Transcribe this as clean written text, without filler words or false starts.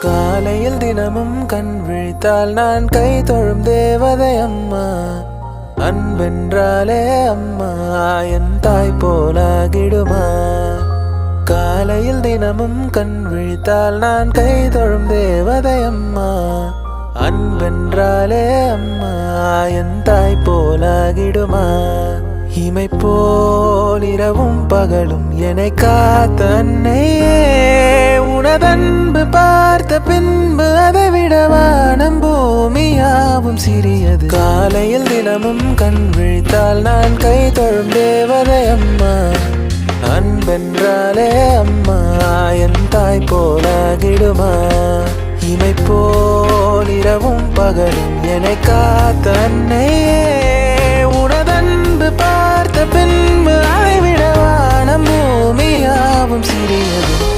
காலையில் தினமும் கண் விழித்தால் நான் கை தொழும் தேவதை அம்மா. அன்பென்றாலே அம்மா என் தாய் போலாகிடுமா. காலையில் தினமும் கண் விழித்தால் நான் கை தொழும் தேவதை அம்மா. அன்பென்றாலே அம்மா என் தாய் போலாகிடுமா. இமை போல் இரவும் பகலும் என்னை காத்த அன்னையே, உனதன்பு பார்த்த பின்பு அதை விட வானம் பூமியாவும் சிறியது. காலையில் தினமும் கண் விழித்தால் நான் கை தொழும் தேவதை அம்மா. அன்பென்றாலே அம்மா என் தாய் போலாகிடுமா. இமை போல் இரவும் பகலும் என்னை காத்த அன்னையே, உனதன்பு பார்த்த பின்பு அதை விட வானம் பூமியாவும் சிறியது.